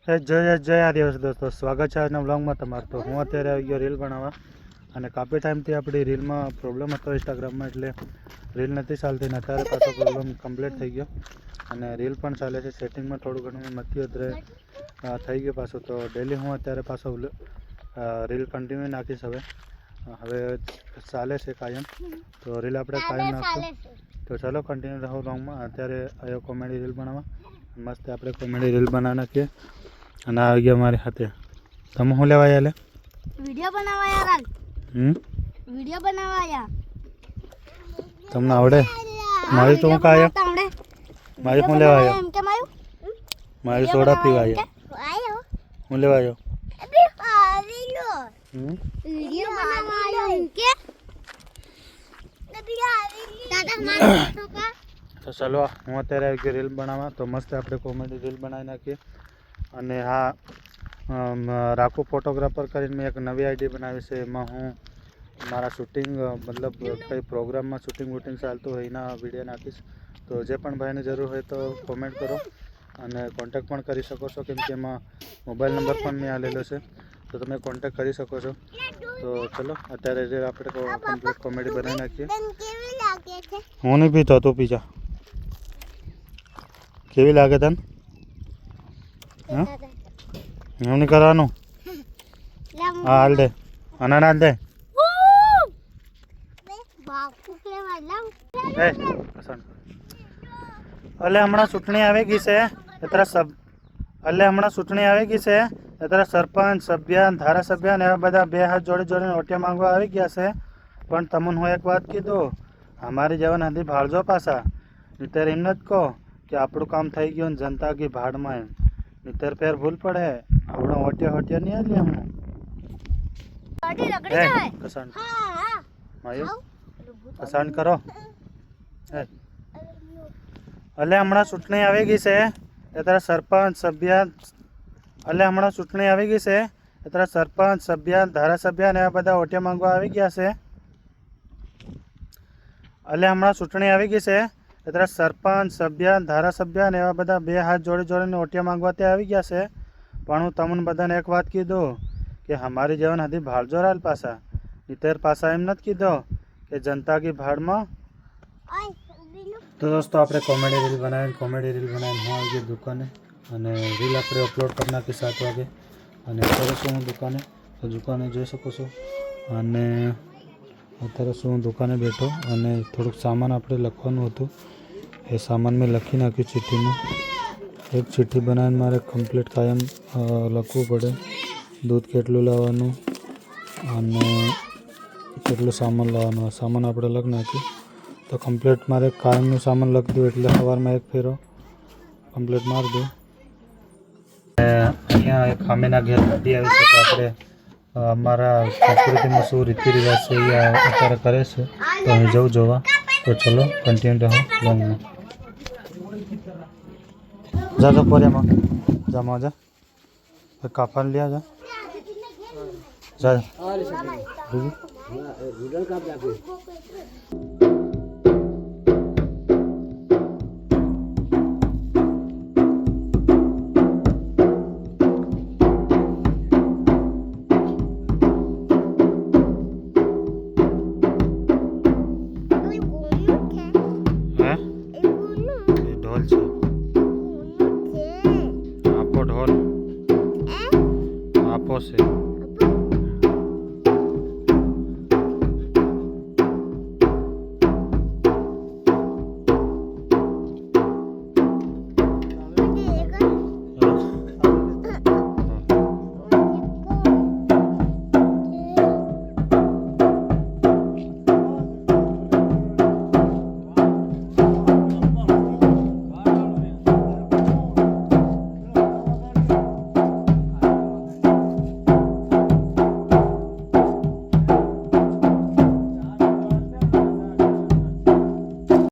જય આદિવાસી દોસ્તો, સ્વાગત છે આજના વ્લોગમાં તમારું. તો હું અત્યારે આવી ગયો રીલ બનાવવા, અને કાફી ટાઈમથી આપણી રીલમાં પ્રોબ્લેમ હતો ઇન્સ્ટાગ્રામમાં, એટલે રીલ નથી ચાલતી ને અત્યારે પાછો પ્રોબ્લેમ કમ્પ્લીટ થઈ ગયો અને રીલ પણ ચાલે છે. સેટિંગમાં થોડું ઘણું મધ્યરે થઈ ગયું પાછું. તો ડેલી હું અત્યારે પાછો રીલ કન્ટિન્યુ નાખીશ. હવે ચાલે છે કાયમ, તો રીલ આપણે કાયમ નાખશું. તો ચાલો કન્ટિન્યુ રહો વ્લોગમાં. અત્યારે આવ્યો કોમેડી રીલ બનાવવા, મસ્ત આપણે કોમેડી રીલ બનાવી નાખીએ. અને આવી ગયા મારી સાથે. તમે શું લેવા યાર? વિડિયો બનાવવા યાર. વિડિયો બનાવવા યાર. તમને આવડે? મારી તો હું કાયા મારી શું લેવા આવ્યો? એમ કે મારી સોડા પીવા આવ્યો. હું લેવા આવ્યો? વિડિયો બનાવવા આવ્યો એમ કે. તો ચાલો હું અત્યારે આવી ગયો રીલ બનાવવા. તો મસ્ત આપણે કોમેડી રીલ બનાવી નાખીએ. અને હા, રાખુ ફોટોગ્રાફર કરીને મેં એક નવી આઈડી બનાવી છે. એમાં હું મારા શૂટિંગ મતલબ કંઈ પ્રોગ્રામમાં શૂટિંગ ચાલતું હોય એના વિડીયો નાખીશ. તો જે પણ ભાઈને જરૂર હોય તો કોમેન્ટ કરો અને કોન્ટેક પણ કરી શકો છો, કેમ કે એમાં મોબાઈલ નંબર પણ મેં આલેલો છે, તો તમે કોન્ટેક કરી શકો છો. તો ચલો અત્યારે જે આપણે કમ્પ્લીટ કોમેડી બનાવી નાખીએ. હું નહીં પીતો, તું પીજા. કેવી લાગે તને? હા, એવું નહીં કરવાનું. હા, હાલ દે. અનાજ હાલ દે. અલે હમણાં ચૂંટણી આવી ગઈ છે, હમણાં ચૂંટણી આવી ગઈ છે, એટલે સરપંચ, સભ્ય, ધારાસભ્ય ને એવા બધા બે હાથ જોડીને ઓટિયા માંગવા આવી ગયા છે. પણ તમને હું એક વાત કીધું, અમારી જેવા નથી ભાળજો પાછા. નીતર એમ નથી કહો કે આપણું કામ થઈ ગયું ને જનતા કી ભાડમાં એમ. નીતર ફેર ભૂલ પડે. આપણો ઓટિયા નહીં આવીએ હું. કસાણ પસંદ કરો. એટલે હમણાં ચૂંટણી આવી ગઈ છે, એટલે સરપંચ, સભ્ય, હમણાં ચૂંટણી આવી ગઈ છે, એટલે સરપંચ, સભ્ય, ધારાસભ્ય ને એવા બધા ઓટિયા માંગવા આવી ગયા છે. હમણાં ચૂંટણી આવી ગઈ છે, એટલે સરપંચ, સભ્ય, ધારાસભ્ય ને એવા બધા બે હાથ જોડીને ઓટિયા માંગવા ત્યાં આવી ગયા છે. પણ હું તમને બધાને એક વાત કીધું કે અમારી જેવા નથી ભાળજો રાલ પાછા. નીતર પાછા એમ નથી કીધો કે જનતા કી ભાડમાં. તો દોસ્તો આપણે કોમેડી રીલ બનાવીને હું આવી ગયો દુકાને, અને રીલ આપણે અપલોડ કરી નાખી 7 વાગે. અને અત્યારે શું હું દુકાને જોઈ શકો છો. અને અત્યારે શું હું દુકાને બેઠો, અને થોડુંક સામાન આપણે લખવાનું હતું, એ સામાન મેં લખી નાખ્યું ચિઠ્ઠીમાં. એક ચિઠ્ઠી બનાવીને મારે કમ્પ્લીટ કાયમ લખવું પડે. દૂધ કેટલું લાવવાનું અને કેટલું સામાન લાવવાનું, સામાન આપણે લખી નાખ્યું. તો કમ્પ્લીટ મારે કાયમનું સામાન લખી દઉં, એટલે સવારમાં એક ફેરો કમ્પ્લીટ મારી દઉં. અહીંયા એક સામેના ઘેર ગાડી આવી છે, તો આપણે અમારા સંસ્કૃતિમાં શું રીતિ રિવાજ છે એ અત્યારે કરે છે, તો અહીં જવું જોવા. તો ચલો કન્ટિન્યુ રહો લોંગમાં. જા તો પોરેમાં જા મજા કાપડ લ્યા જા જા. ઢોલ છે.